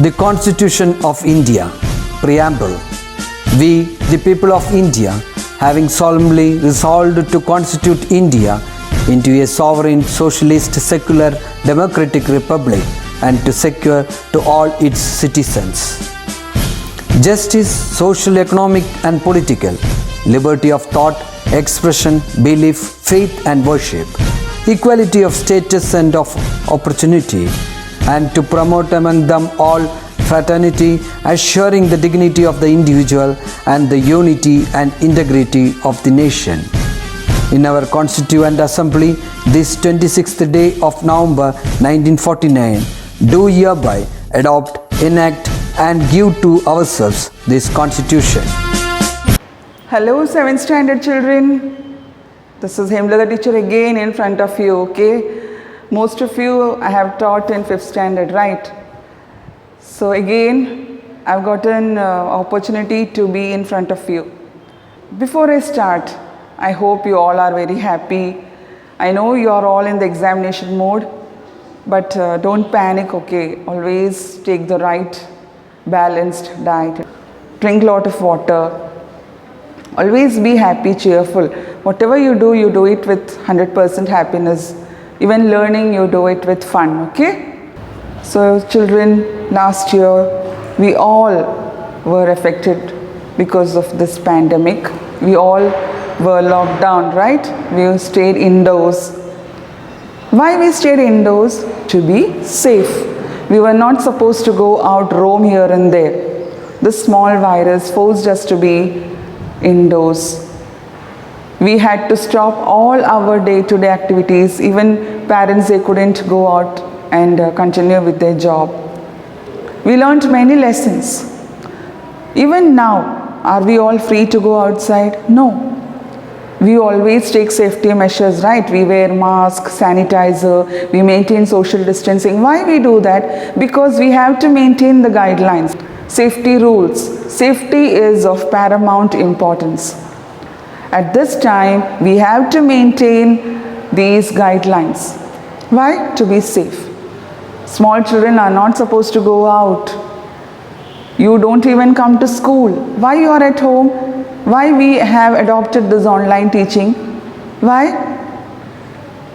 The Constitution of India, Preamble. We, the people of India, having solemnly resolved to constitute India into a sovereign, socialist, secular, democratic republic and to secure to all its citizens justice, social, economic and political, liberty of thought, expression, belief, faith and worship, equality of status and of opportunity, and to promote among them all fraternity, assuring the dignity of the individual and the unity and integrity of the nation. In our Constituent Assembly, this 26th day of November 1949, do hereby adopt, enact and give to ourselves this Constitution. Hello 7th standard children, this is Hemla the teacher again in front of you, okay? Most of you I have taught in 5th standard, right? So again I've gotten opportunity to be in front of you. Before I start, I hope you all are very happy. I know you are all in the examination mode, but don't panic, okay? Always take the right balanced diet. Drink a lot of water. Always be happy, cheerful. Whatever you do it with 100% happiness. Even learning, you do it with fun, okay? So children, last year, we all were affected because of this pandemic. We all were locked down, right? We stayed indoors. Why we stayed indoors? To be safe. We were not supposed to go out, roam here and there. This small virus forced us to be indoors. We had to stop all our day-to-day activities. Even parents, they couldn't go out and continue with their job. We learned many lessons. Even now, are we all free to go outside? No. We always take safety measures, right? We wear masks, sanitizer, we maintain social distancing. Why we do that? Because we have to maintain the guidelines, safety rules. Safety is of paramount importance. At this time, we have to maintain these guidelines. Why? To be safe. Small children are not supposed to go out. You don't even come to school. Why you are at home? Why we have adopted this online teaching? Why?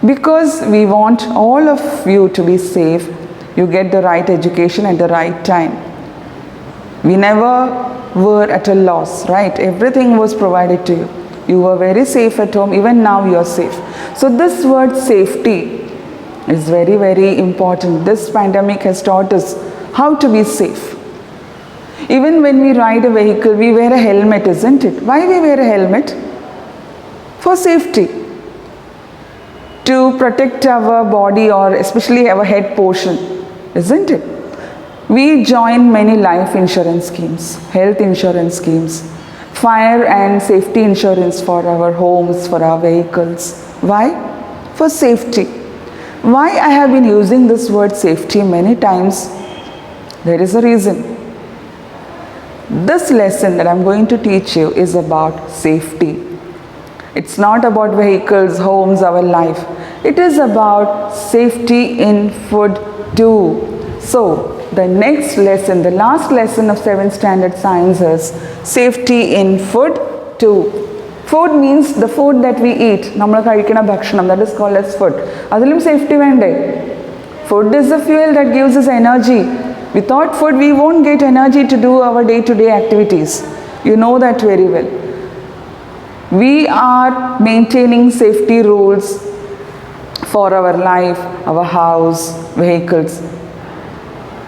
Because we want all of you to be safe. You get the right education at the right time. We never were at a loss, right? Everything was provided to you. You were very safe at home. Even now you are safe. So this word safety is very, very important. This pandemic has taught us how to be safe. Even when we ride a vehicle, we wear a helmet, isn't it? Why we wear a helmet? For safety. To protect our body or especially our head portion, isn't it? We join many life insurance schemes, health insurance schemes, fire and safety insurance for our homes, for our vehicles. Why? For safety. Why I have been using this word safety many times? There is a reason. This lesson that I'm going to teach you is about safety. It's not about vehicles, homes, our life. It is about safety in food too. So, the next lesson, the last lesson of 7th standard science is safety in food too. Food means the food that we eat. Nammal kazhikkana bhakshanam, that is called as food. Adilum safety vende. Food is the fuel that gives us energy. Without food, we won't get energy to do our day-to-day activities. You know that very well. We are maintaining safety rules for our life, our house, vehicles.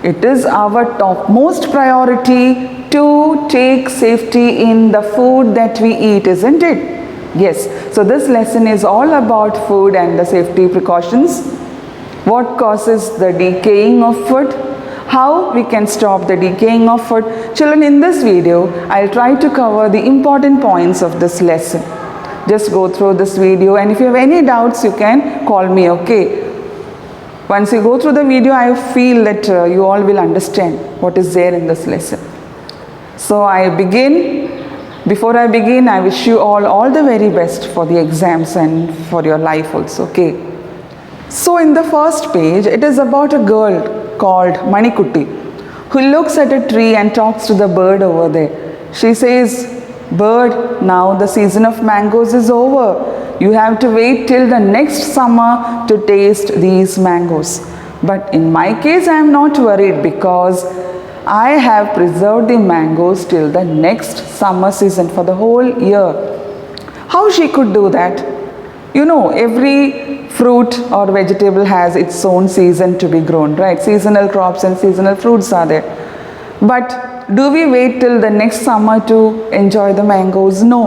It is our topmost priority to take safety in the food that we eat, isn't it? Yes. So this lesson is all about food and the safety precautions. What causes the decaying of food? How we can stop the decaying of food. Children, in this video, I'll try to cover the important points of this lesson. Just go through this video, and if you have any doubts, you can call me, okay? Once you go through the video, I feel that you all will understand what is there in this lesson. So I begin. Before I begin, I wish you all the very best for the exams and for your life also, okay? So in the first page, it is about a girl called Manikutti who looks at a tree and talks to the bird over there. She says, "Bird, now the season of mangoes is over. You have to wait till the next summer to taste these mangoes. But in my case, I am not worried because I have preserved the mangoes till the next summer season for the whole year." How she could do that? You know, every fruit or vegetable has its own season to be grown, right? Seasonal crops and seasonal fruits are there. But do we wait till the next summer to enjoy the mangoes? No.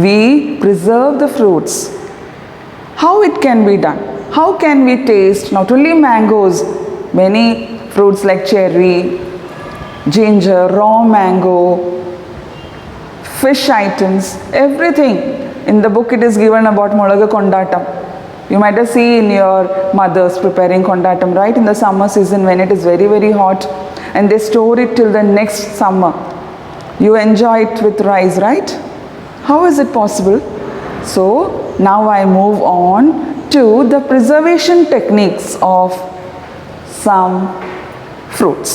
We preserve the fruits. How it can be done? How can we taste not only mangoes, many fruits like cherry, ginger, raw mango, fish items, everything. In the book it is given about molaga kondatam. You might have seen your mothers preparing kondatam, right? In the summer season when it is very, very hot, and they store it till the next summer. You enjoy it with rice, right? How is it possible? So now I move on to the preservation techniques of some fruits.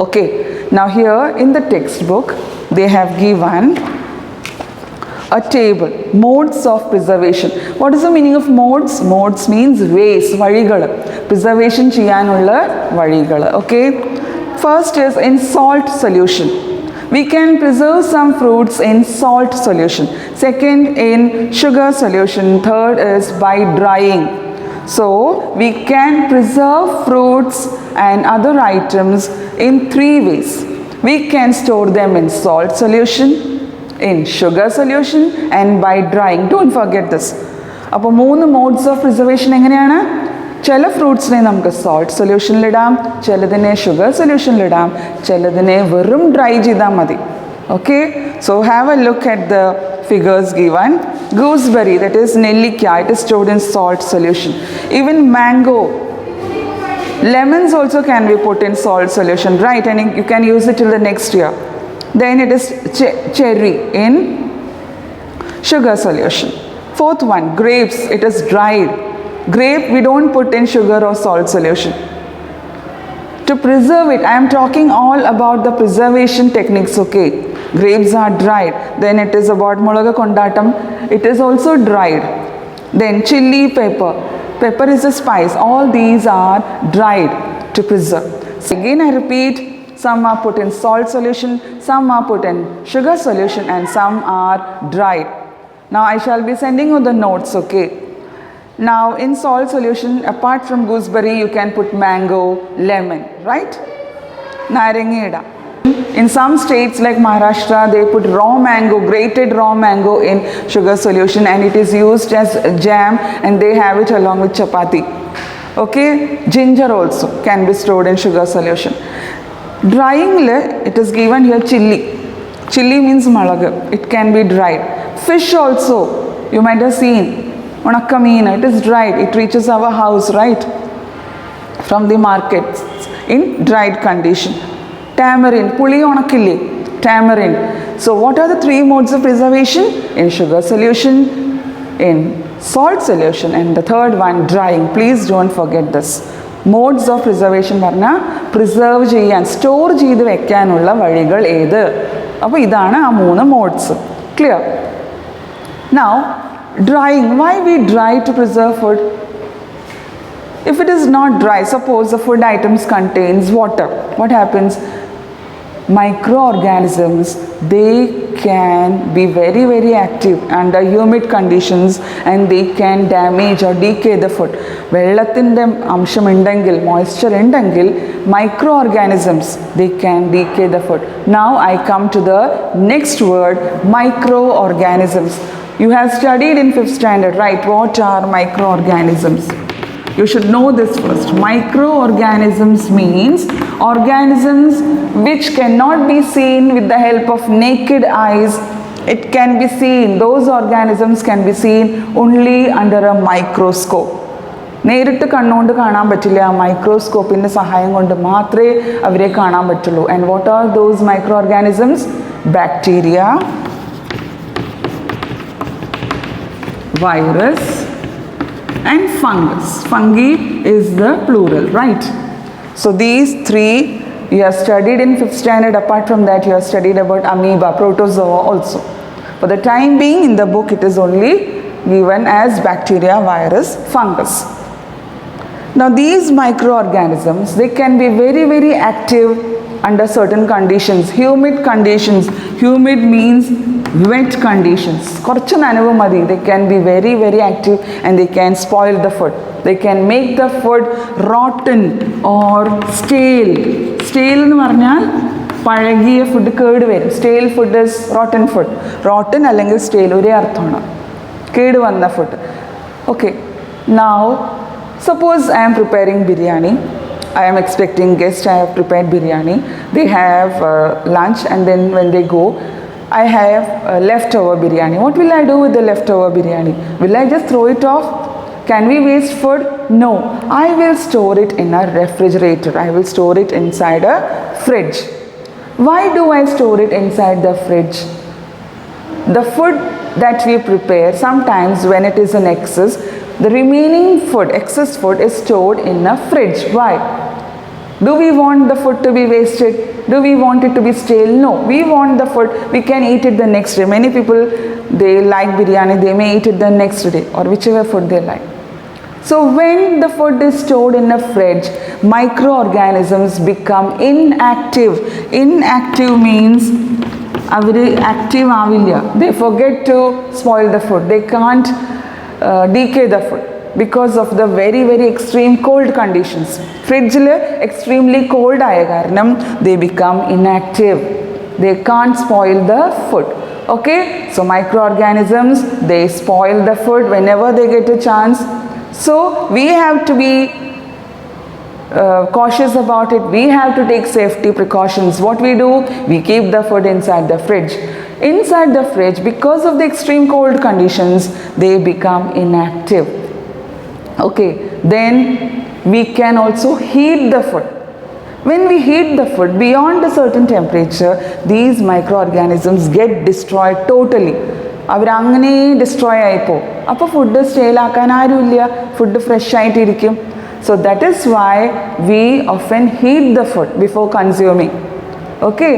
Okay, now here in the textbook they have given a table, modes of preservation. What is the meaning of modes? Modes means ways, vazhigal. Preservation cheyanulla vazhigal. Okay, first is in salt solution. We can preserve some fruits in salt solution. Second, in sugar solution. Third is by drying. So we can preserve fruits and other items in three ways. We can store them in salt solution, in sugar solution, and by drying. Don't forget this. അപ്പോൾ മൂന്ന് modes of preservation എങ്ങനെയാണ്? ചില ഫ്രൂട്ട്സിനെ നമുക്ക് salt സൊല്യൂഷനിലിടാം, ചിലതിനെ sugar സൊല്യൂഷനിലിടാം, ചിലതിനെ വെറും dry ചെയ്താൽ മതി. Okay, so have a look at the figures given. Gooseberry, that is നെല്ലിക്ക, it is stored in salt solution. Even mango, lemons also can be put in salt solution, right? And you can use it till the next year. Then it is cherry in sugar solution. Fourth one, grapes, it is dried. Grape we don't put in sugar or salt solution. To preserve it, I am talking all about the preservation techniques, okay? Grapes are dried. Then it is about molaga kondatam. It is also dried. Then chili pepper. Pepper is a spice. All these are dried to preserve. So again I repeat, some are put in salt solution, some are put in sugar solution, and some are dried. Now I shall be sending you the notes, okay? Now in salt solution, apart from gooseberry, you can put mango, lemon, right? Narangeda. In some states like Maharashtra, they put raw mango, grated raw mango in sugar solution, and it is used as jam, and they have it along with chapati. Okay, ginger also can be stored in sugar solution. Drying, it is given here chili. Chili means malaga. It can be dried. Fish also, you might have seen. Unakkameen, it is dried. It reaches our house, right? From the market in dried condition. Tamarind, puli onakilli, tamarind. So what are the three modes of preservation? In sugar solution, in salt solution, and the third one, drying. Please don't forget this. Modes of preservation പറഞ്ഞാൽ preserve ചെയ്യാൻ, store ചെയ്ത് വെക്കാനുള്ള വഴികൾ ഏത്? അപ്പോൾ ഇതാണ് ആ മൂന്ന് modes. Clear? Now, drying. Why we dry to preserve food? If it is not dry, suppose the food items contains water, what happens? Microorganisms, they can be very, very active under humid conditions, and they can damage or decay the food. വെള്ളത്തിൻ്റെ അംശം ഉണ്ടെങ്കിൽ, moisture ഉണ്ടെങ്കിൽ, microorganisms, they can decay the food. Now I come to the next word, microorganisms. You have studied in 5th standard, right? What are microorganisms? You should know this first. Microorganisms means organisms which cannot be seen with the help of naked eyes. It can be seen, those organisms can be seen only under a microscope. നേരിട്ട് കണ്ണുകൊണ്ട് കാണാൻ പറ്റില്ല, മൈക്രോസ്കോപ്പിൻ്റെ സഹായം കൊണ്ട് മാത്രമേ അവരെ കാണാൻ പറ്റുള്ളൂ. And what are those microorganisms? Bacteria, virus, and fungus. Fungi is the plural, right? So these three you have studied in 5th standard. Apart from that, you have studied about amoeba, protozoa also. For the time being, in the book it is only given as bacteria, virus, fungus. Now these microorganisms, they can be very, very active under certain conditions. Humid conditions. Humid means wet conditions. കുറച്ച് നനവ് മതി. They can be very, very active and they can spoil the food. They can make the food rotten or stale. Stale എന്ന് പറഞ്ഞാൽ പഴകിയ food കേട് വരും. Stale food is rotten food. Rotten അല്ലെങ്കിൽ stale ഒരേ അർത്ഥമാണ്. കേട് വന്ന food. Okay. Now, suppose I am preparing biryani. I am expecting guests. I have prepared biryani. They have lunch and then when they go, I have leftover biryani. What will I do with the leftover biryani? Will I just throw it off? Can we waste food? No. I will store it in a refrigerator. I will store it inside a fridge. Why do I store it inside the fridge? The food that we prepare, sometimes when it is in excess, the remaining food, excess food is stored in a fridge. Why? Do we want the food to be wasted? Do we want it to be stale? No. We want the food, we can eat it the next day. Many people, they like biryani, they may eat it the next day or whichever food they like. So when the food is stored in a fridge, microorganisms become inactive. Inactive means active avilya. They forget to spoil the food. They can't decay the food because of the very, very extreme cold conditions. Fridge extremely cold aaya karanam they become inactive. They can't spoil the food. Okay, so microorganisms, they spoil the food whenever they get a chance. So we have to be cautious about it. We have to take safety precautions. What we do, we keep the food inside the fridge. Inside the fridge, because of the extreme cold conditions, they become inactive. Okay, then we can also heat the food. When we heat the food beyond a certain temperature, these microorganisms get destroyed totally. അവരങ്ങനെ destroy ആയിപ്പോവും. അപ്പോൾ food സ്റ്റേലാക്കാൻ ആരുമില്ല, food fresh ആയിട്ടിരിക്കും. So that is why we often heat the food before consuming. Okay,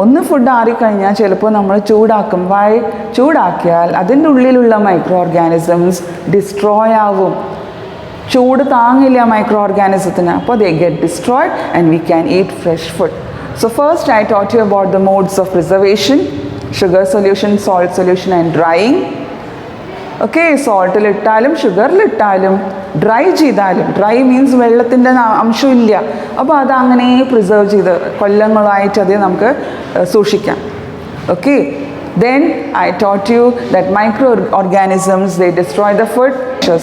ഒന്ന് food ആറിക്കഴിഞ്ഞാൽ ചിലപ്പോൾ നമ്മൾ ചൂടാക്കും. Y? ചൂടാക്കിയാൽ അതിൻ്റെ ഉള്ളിലുള്ള micro organisms destroy ആവും. ചൂട് താങ്ങില്ല മൈക്രോ ഓർഗാനിസത്തിന്. അപ്പോൾ they get destroyed and we can eat fresh food. So first I taught you about the modes of preservation: sugar solution, salt solution and drying. Okay, സോൾട്ടിലിട്ടാലും ഷുഗറിലിട്ടാലും dry ചെയ്താലും, dry means വെള്ളത്തിൻ്റെ അംശമില്ല, അപ്പോൾ അത് അങ്ങനെ പ്രിസർവ് ചെയ്ത് കൊല്ലങ്ങളായിട്ട് അത് നമുക്ക് സൂക്ഷിക്കാം. Okay, then I taught you that microorganisms, they destroy the food.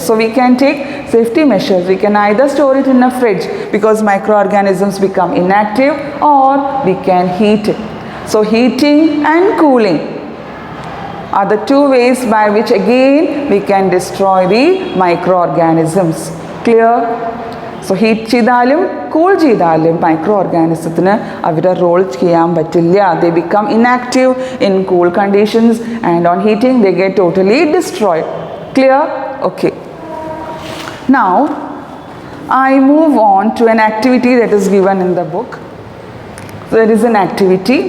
So we can take safety measures. We can either store it in a fridge because microorganisms become inactive, or we can heat it. So heating and cooling are the two ways by which again we can destroy the microorganisms. Clear? So heat ചെയ്താലും cool ചെയ്താലും മൈക്രോഓർഗാനിസത്തിന് അവരുടെ role ചെയ്യാൻ പറ്റില്ല. They become inactive in cool conditions and on heating they get totally destroyed. Clear? Okay. Now I move on to an activity that is given in the book. There is an activity.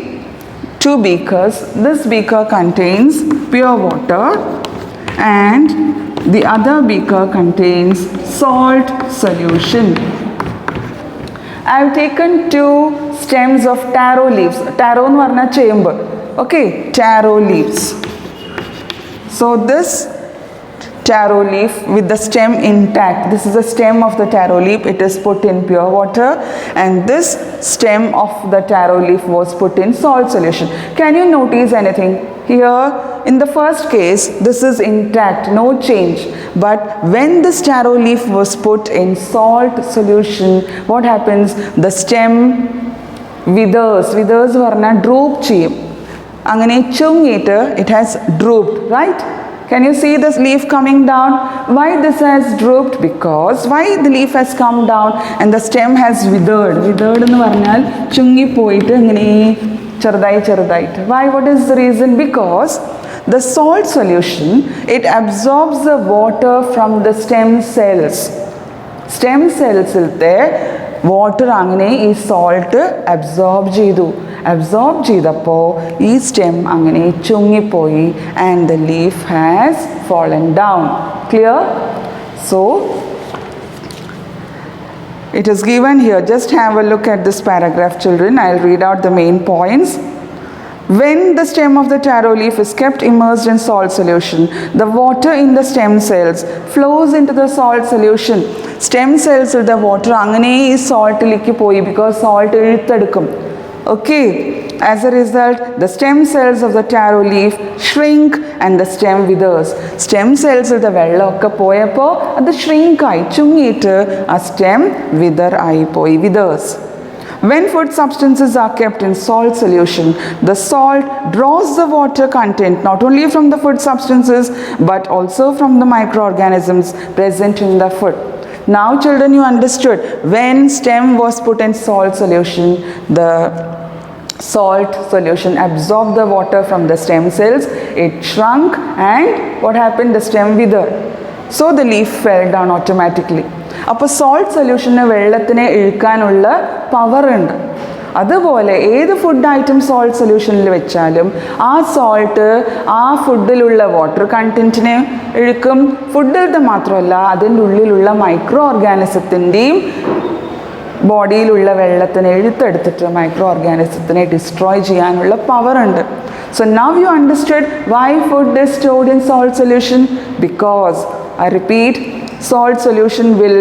2 beakers. This beaker contains pure water and the other beaker contains salt solution. I have taken 2 stems of taro leaves. Taro nu varna chamber. Okay, taro leaves. So this taro leaf with the stem intact. This is the stem of the taro leaf. It is put in pure water and this stem of the taro leaf was put in salt solution. Can you notice anything? Here in the first case this is intact, no change. But when this taro leaf was put in salt solution, what happens? The stem withers. Withers varna droop cheyum. Angane chungite it has drooped, right? Can you see this leaf coming down? Why this has drooped? Because why the leaf has come down and the stem has withered. Withered എന്ന് പറഞ്ഞാൽ ചുങ്ങി പോയിട്ട് ഇങ്ങനെ ചെറുതായിട്ട്. Why? What is the reason? Because the salt solution, it absorbs the water from the stem cells. Stem സെൽസിലത്തെ water അങ്ങനെ ഈ salt absorb ചെയ്തപ്പോൾ ഈ സ്റ്റെം അങ്ങനെ ചുങ്ങിപ്പോയി and the leaf has fallen down. Clear? So it is given here. Just have a look at this paragraph, children. I'll read out the main points. When the stem of the taro leaf is kept immersed in salt solution, the water in the stem cells flows into the salt solution. Stem cells il the water angane ee salt likku poi because salt iluttedukum. Okay, as a result the stem cells of the taro leaf shrink and the stem withers. Stem cells il the vellam okke poyappo adu shrink aayi chungittu a stem wither aayi poi withers. When food substances are kept in salt solution, the salt draws the water content not only from the food substances but also from the microorganisms present in the food. Now children, you understood when stem was put in salt solution, the salt solution absorbed the water from the stem cells, it shrunk, and what happened? The stem withered. So the leaf fell down automatically. അപ്പോൾ salt സൊല്യൂഷന് വെള്ളത്തിനെ ഇഴുക്കാനുള്ള power ഉണ്ട്. അതുപോലെ ഏത് food item salt സൊല്യൂഷനിൽ വെച്ചാലും ആ salt ആ ഫുഡിലുള്ള water കണ്ടൻറ്റിനെ ഇഴുക്കും. ഫുഡിലത്തെ മാത്രമല്ല അതിൻ്റെ ഉള്ളിലുള്ള മൈക്രോ ഓർഗാനിസത്തിൻ്റെയും ബോഡിയിലുള്ള വെള്ളത്തിനെ എഴുത്തെടുത്തിട്ട് മൈക്രോ ഓർഗാനിസത്തിനെ ഡിസ്ട്രോയ് ചെയ്യാനുള്ള പവർ ഉണ്ട്. So now you understood why food is stored in salt solution, because I repeat, salt solution will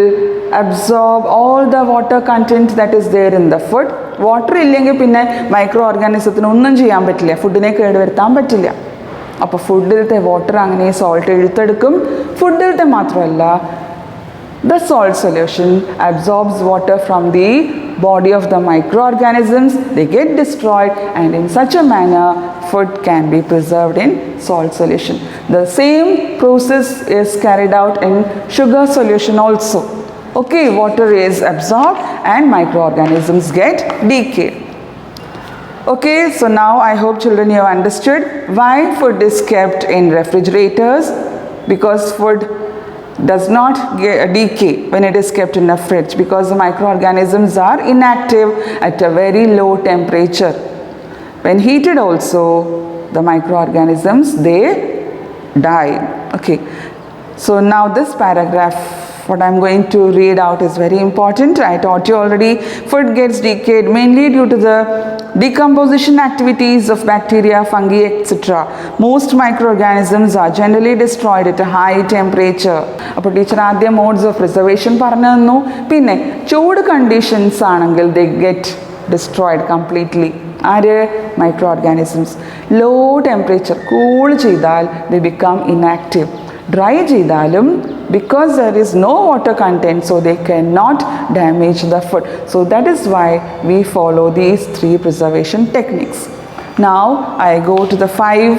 absorb all the water content that is there in the food. Water ഇല്ലെങ്കിൽ പിന്നെ micro ഓർഗാനിസത്തിന് ഒന്നും ചെയ്യാൻ പറ്റില്ല, ഫുഡിനെ കേടുവരുത്താൻ പറ്റില്ല. അപ്പോൾ ഫുഡിലത്തെ water അങ്ങനെ salt എഴുത്തെടുക്കും. ഫുഡിലത്തെ മാത്രമല്ല the salt solution absorbs water from the body of the microorganisms, they get destroyed, and in such a manner food can be preserved in salt solution. The same process is carried out in sugar solution also. Okay, water is absorbed and microorganisms get decayed. Okay, so now I hope children you have understood why food is kept in refrigerators, because food does not decay when it is kept in a fridge, because the microorganisms are inactive at a very low temperature. When heated also, the microorganisms, they die. Okay, so now this paragraph, what I'm going to read out is very important. I taught you already, food gets decayed mainly due to the decomposition activities of bacteria, fungi, etc. Most microorganisms are generally destroyed at a high temperature. അപ്പോൾ teacher ആദ്യം modes of preservation പറഞ്ഞു തന്നു. പിന്നെ ചൂട് conditions ആണെങ്കിൽ they get destroyed completely. ആര്? Microorganisms. Low temperature cool ചെയ്താൽ they become inactive. Dry ചെയ്താലും because there is no water content, so they cannot damage the food. So that is why we follow these 3 preservation techniques. Now I go to the 5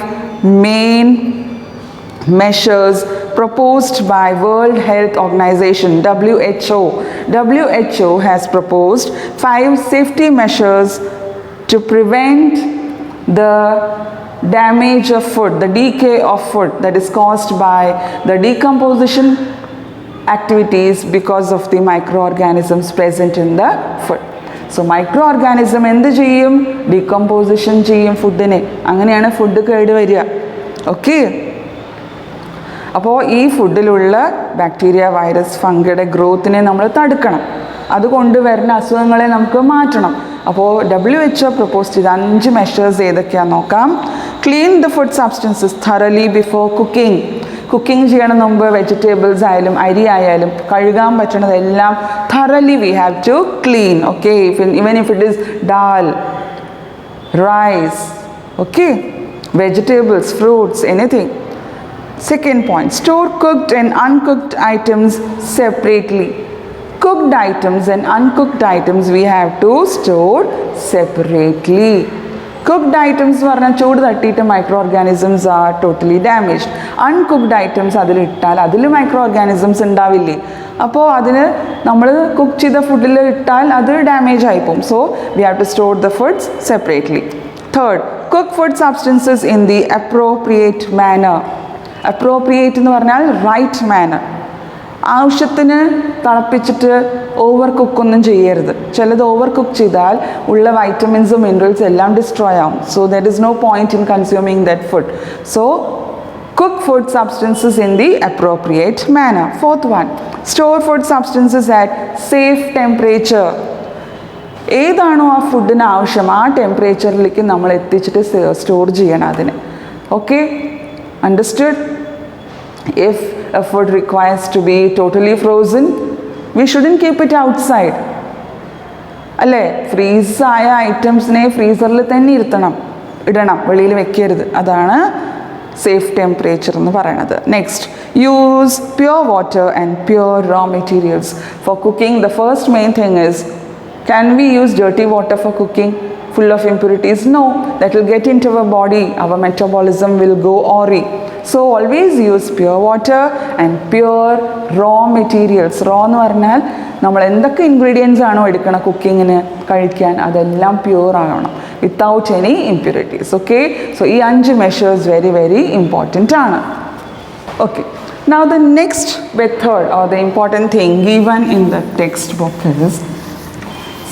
main measures proposed by World Health Organization, WHO. WHO has proposed 5 safety measures to prevent the damage of food, the decay of food that is caused by the decomposition activities because of the microorganisms present in the food. So microorganism എന്ത് ചെയ്യും? Decomposition ചെയ്യും ഫുഡിനെ. അങ്ങനെയാണ് food കേടുവരിക. Okay, അപ്പോൾ ഈ ഫുഡിലുള്ള bacteria, virus, ഫംഗിയുടെ ഗ്രോത്തിനെ നമ്മൾ തടുക്കണം. അതുകൊണ്ട് വരുന്ന അസുഖങ്ങളെ നമുക്ക് മാറ്റണം. അപ്പോൾ WHO പ്രപ്പോസ് ചെയ്ത 5 മെഷേഴ്സ് ഏതൊക്കെയാണെന്ന് നോക്കാം. Clean the food substances thoroughly before cooking. Cooking ചെയ്യണം മുമ്പ് വെജിറ്റബിൾസ് ആയാലും അരി ആയാലും കഴുകാൻ പറ്റണതെല്ലാം thoroughly we have to clean. Okay, even if it is dal, rice, okay, vegetables, fruits, anything. Second point, store cooked and uncooked items separately. Cooked items and uncooked items we have to store separately. Cooked items പറഞ്ഞാൽ ചൂട് തട്ടിയിട്ട് microorganisms are totally damaged. Uncooked items അതിലിട്ടാൽ അതിൽ micro organisms ഉണ്ടാവില്ലേ, അപ്പോൾ അതിന് നമ്മൾ cook ചെയ്ത ഫുഡിൽ ഇട്ടാൽ അത് ഡാമേജ് ആയിപ്പോവും. So we have to store the foods separately. Third, cook food substances in the appropriate manner. Appropriate എന്ന് പറഞ്ഞാൽ റൈറ്റ് മാനർ. ആവശ്യത്തിന് തിളപ്പിച്ചിട്ട് ഓവർ കുക്കൊന്നും ചെയ്യരുത്. ചിലത് ഓവർ കുക്ക് ചെയ്താൽ ഉള്ള വൈറ്റമിൻസും മിനറൽസും എല്ലാം ഡിസ്ട്രോയ് ആവും. So there is no point in consuming that food. So cook food substances in the appropriate manner. Fourth one, store food substances at safe temperature. ഏതാണോ ആ ഫുഡിന് ആവശ്യം ആ ടെമ്പറേച്ചറിലേക്ക് നമ്മൾ എത്തിച്ചിട്ട് സ്റ്റോർ ചെയ്യണം അതിന്. Okay, understood? If a food requires to be totally frozen, we shouldn't keep it outside. അല്ലേ? Freeze ആയ ഐറ്റംസിനെ ഫ്രീസറിൽ തന്നെ ഇടണം, വെളിയിൽ വെക്കരുത്. അതാണ് സേഫ് ടെമ്പറേച്ചർ എന്ന് പറയുന്നത്. Next, use pure water and pure raw materials for cooking. The first main thing is, can we use dirty water for cooking full of impurities? No, that will get into our body, our metabolism will go awry. So always use pure water and pure raw materials. Raw എന്ന് പറഞ്ഞാൽ നമ്മൾ എന്തൊക്കെ ingredients ആണോ എടുക്കണം കുക്കിങ്ങിന് കഴിക്കാൻ അതെല്ലാം pure ആകണം, without any impurities. Okay, so ഈ 5 മെഷേഴ്സ് വെരി വെരി ഇമ്പോർട്ടൻ്റ് ആണ്. Okay, now the next method or the important thing given in the textbook is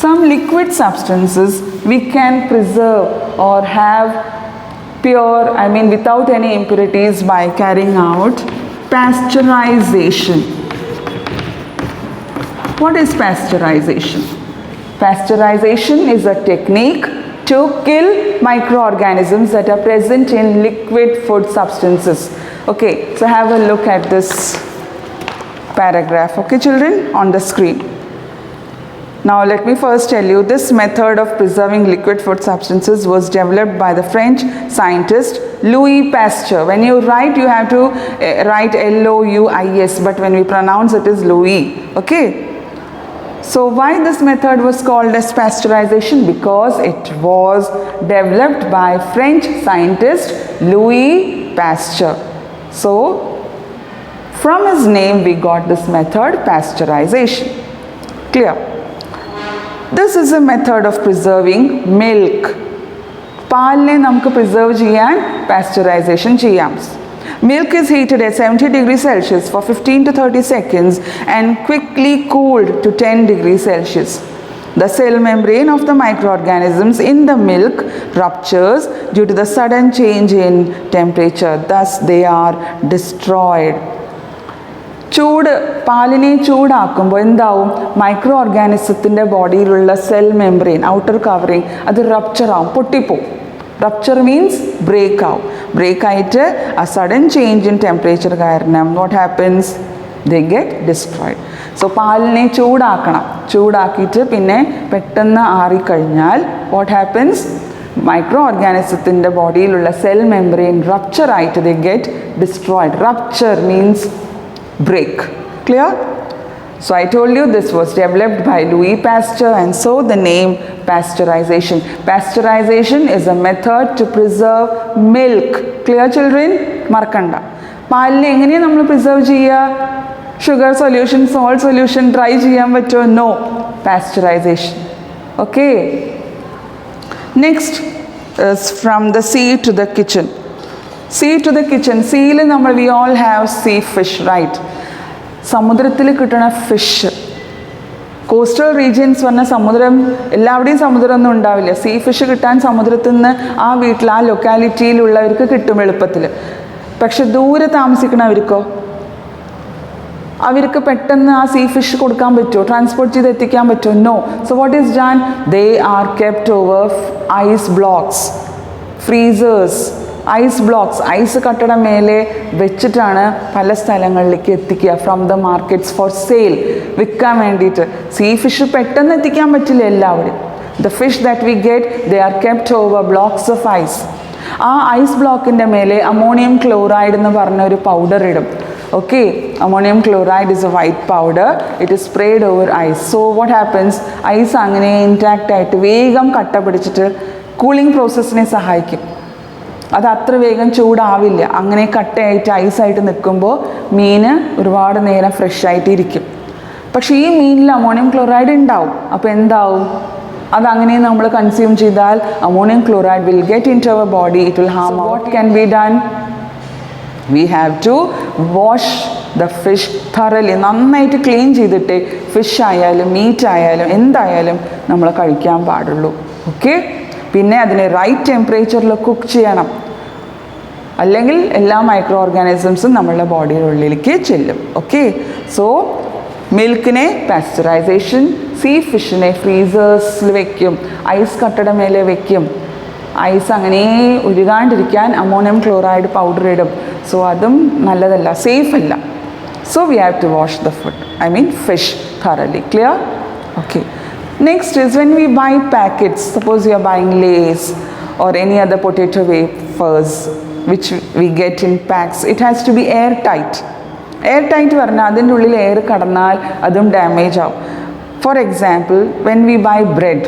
some liquid substances we can preserve or have pure, without any impurities by carrying out pasteurization. What is pasteurization? Pasteurization is a technique to kill microorganisms that are present in liquid food substances. Okay, so have a look at this paragraph, okay children, on the screen. Now let me first tell you, this method of preserving liquid food substances was developed by the French scientist Louis Pasteur. When you write, you have to write Louis, but when we pronounce it is Louis. Okay, so why this method was called as pasteurization? Because it was developed by French scientist Louis Pasteur. So from his name we got this method, pasteurization. Clear? This is a method of preserving milk. പാലിനെ നമുക്ക് preserve ചെയ്യാൻ pasteurisation ചെയ്യാം. Milk is heated at 70 degrees Celsius for 15 to 30 seconds and quickly cooled to 10 degrees Celsius. The cell membrane of the microorganisms in the milk ruptures due to the sudden change in temperature. Thus, they are destroyed. പാലിനെ ചൂടാക്കുമ്പോൾ എന്താവും? മൈക്രോ ഓർഗാനിസത്തിൻ്റെ ബോഡിയിലുള്ള cell membrane, outer covering, അത് rupture ആവും, പൊട്ടിപ്പോവും. Rupture means break ആവും. ബ്രേക്ക് ആയിട്ട് ആ സഡൻ ചേഞ്ച് ഇൻ ടെമ്പറേച്ചർ കാരണം what happens? They get destroyed. So പാലിനെ ചൂടാക്കണം. ചൂടാക്കിയിട്ട് പിന്നെ പെട്ടെന്ന് ആറിക്കഴിഞ്ഞാൽ വാട്ട് ഹാപ്പൻസ്? മൈക്രോ ഓർഗാനിസത്തിൻ്റെ ബോഡിയിലുള്ള സെൽ മെംബ്രെയിൻ റപ്ചർ ആയിട്ട് they get destroyed. Rupture means break. Clear? So I told you this was developed by Louis Pasteur, and so the name pasteurization. Pasteurization is a method to preserve milk. Clear children? Markanda. പാലിനെ എങ്ങനെയാണ് നമ്മൾ preserve ചെയ്യുക? Sugar solution, salt solution try ചെയ്യാൻ പറ്റുമോ? No. Pasteurisation. Okay, next from the sea to the kitchen. Sea to the kitchen. സീയിൽ നമ്മൾ we all have sea fish, right? സമുദ്രത്തിൽ കിട്ടുന്ന ഫിഷ്. കോസ്റ്റൽ റീജിയൻസ് പറഞ്ഞാൽ സമുദ്രം, എല്ലാവിടെയും സമുദ്രമൊന്നും ഉണ്ടാവില്ല. സീ ഫിഷ് കിട്ടാൻ സമുദ്രത്തിൽ നിന്ന് ആ വീട്ടിൽ ആ ലൊക്കാലിറ്റിയിലുള്ളവർക്ക് കിട്ടും എളുപ്പത്തിൽ. പക്ഷെ ദൂരെ താമസിക്കണവർക്കോ? അവർക്ക് പെട്ടെന്ന് ആ സീ ഫിഷ് കൊടുക്കാൻ പറ്റുമോ? ട്രാൻസ്പോർട്ട് ചെയ്ത് എത്തിക്കാൻ പറ്റുമോ? No. So what is done? They are kept over ice blocks, freezers. Ice blocks, ice കട്ടയുടെ മേലെ വെച്ചിട്ടാണ് പല സ്ഥലങ്ങളിലേക്ക് എത്തിക്കുക. From the markets for sale, വിൽക്കാൻ വേണ്ടിയിട്ട്. സീ ഫിഷ് പെട്ടെന്ന് എത്തിക്കാൻ പറ്റില്ല എല്ലാവരും. The fish that we get, they are kept over blocks of ice. ആ ഐസ് ബ്ലോക്കിൻ്റെ മേലെ അമോണിയം ക്ലോറൈഡ് എന്ന് പറഞ്ഞ ഒരു പൗഡർ ഇടും. Okay, ammonium chloride is a white powder. It is sprayed over ice. So what happens? Ice അങ്ങനെ intact ആയിട്ട് വേഗം കട്ട പിടിച്ചിട്ട് കൂളിംഗ് പ്രോസസ്സിനെ സഹായിക്കും. അത് അത്ര വേഗം ചൂടാവില്ല. അങ്ങനെ കട്ടയായിട്ട് ഐസായിട്ട് നിൽക്കുമ്പോൾ മീൻ ഒരുപാട് നേരം ഫ്രഷ് ആയിട്ട് ഇരിക്കും. പക്ഷേ ഈ മീനിൽ അമോണിയം ക്ലോറൈഡ് ഉണ്ടാവും. അപ്പോൾ എന്താവും? അതങ്ങനെ നമ്മൾ കൺസ്യൂം ചെയ്താൽ ammonium chloride will get into our body. It will harm. What can be done? We have to wash the fish thoroughly. നന്നായിട്ട് ക്ലീൻ ചെയ്തിട്ടേ ഫിഷ് ആയാലും മീറ്റ് ആയാലും എന്തായാലും നമ്മൾ കഴിക്കാൻ പാടുള്ളൂ. ഓക്കെ, പിന്നെ അതിനെ റൈറ്റ് ടെമ്പറേച്ചറിൽ കുക്ക് ചെയ്യണം, അല്ലെങ്കിൽ എല്ലാ മൈക്രോ ഓർഗാനിസംസും നമ്മളുടെ ബോഡിയുടെ ഉള്ളിലേക്ക് ചെല്ലും. ഓക്കെ, സോ മിൽക്കിനെ പാസ്ചറൈസേഷൻ, സീ ഫിഷിനെ ഫ്രീസേഴ്സിൽ വെക്കും, ഐസ് കട്ടയുടെ മേലെ വെക്കും, ഐസ് അങ്ങനെ ഉരുകാണ്ടിരിക്കാൻ അമോണിയം ക്ലോറൈഡ് പൗഡർ ഇടും. സോ അതും നല്ലതല്ല, സേഫ് അല്ല. So we have to wash the food, I mean fish thoroughly. Clear? Okay. Next is when we buy packets, suppose you are buying Lay's or any other potato wafers which we get in packs, it has to be airtight. Airtight പറഞ്ഞാൽ അതിൻ്റെ ഉള്ളിൽ air കടന്നാൽ അതും damage ആവും. For example, when we buy bread,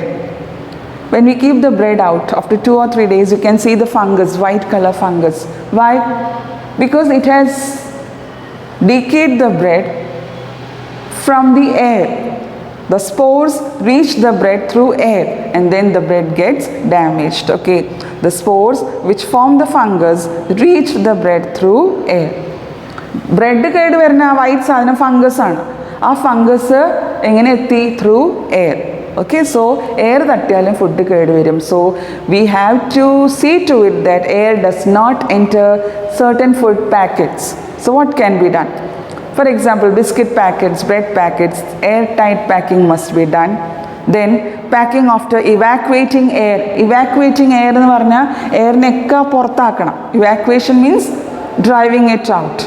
when we keep the bread out, after 2 or 3 days you can see the fungus, white color fungus. Why? Because it has decayed the bread from the air. The spores reach the bread through air and then the bread gets damaged. Okay, the spores which form the fungus reach the bread through air. Bread കേട് വരുന്ന ആ white സാധനം fungus ആണ്. ആ fungus എങ്ങനെ എത്തി? Through air. Okay, so air തട്ടിയാലും food കേടുവരും. So we have to see to it that air does not enter certain food packets. So what can be done? For example, biscuit packets, bread packets, airtight packing must be done. Then packing after evacuating air. Evacuating air എന്ന് പറഞ്ഞാൽ എയറിനെയൊക്കെ പുറത്താക്കണം. Evacuation means driving it out.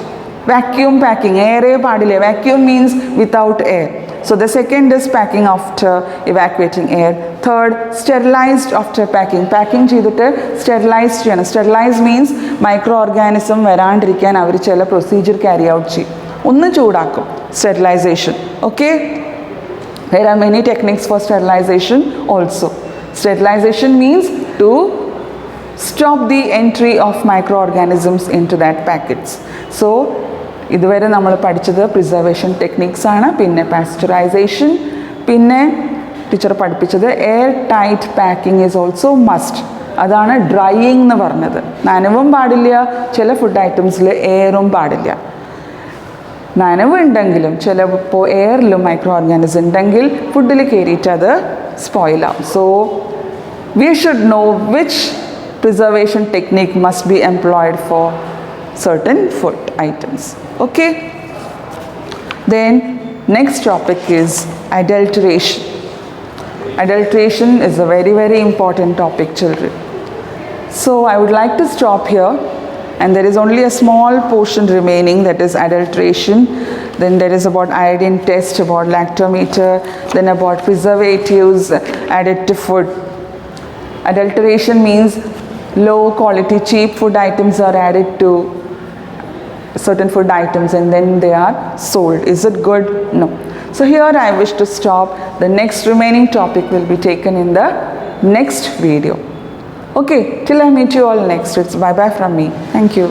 Vacuum packing, എയറേ പാടില്ല. Vacuum means without air. So the second is packing after evacuating air. Third, sterilized after packing. Packing ചെയ്തിട്ട് sterilise ചെയ്യണം. Sterilise means microorganism വരാണ്ടിരിക്കാൻ അവർ ചില procedure carry out ചെയ്യും. ഒന്ന് ചൂടാക്കും, sterilisation. Okay, there are many techniques for sterilization also. Sterilization means to stop the entry of microorganisms into that packets. So ഇതുവരെ നമ്മൾ പഠിച്ചത് പ്രിസർവേഷൻ ടെക്നിക്സ് ആണ്, പിന്നെ പാസ്ചറൈസേഷൻ, പിന്നെ ടീച്ചർ പഠിപ്പിച്ചത് air tight packing is also must. അതാണ് drying എന്ന് പറഞ്ഞത്. നനവും പാടില്ല, ചില ഫുഡ് ഐറ്റംസിൽ എയറും പാടില്ല. നനവ് ഉണ്ടെങ്കിലും ചിലപ്പോൾ എയറിലും മൈക്രോ ഓർഗാനിസം ഉണ്ടെങ്കിൽ ഫുഡിൽ കയറിയിട്ട് അത് സ്പോയിലാവും. So we should know which preservation technique must be employed for certain food items. Okay, then next topic is adulteration. Adulteration is a very, very important topic, children. So I would like to stop here, and there is only a small portion remaining, that is adulteration. Then there is about iodine test, about lactometer, then about preservatives added to food. Adulteration means low quality cheap food items are added to certain food items and then they are sold. Is it good? No. So here I wish to stop. The next remaining topic will be taken in the next video. Okay, till I meet you all next, it's bye bye from me. Thank you.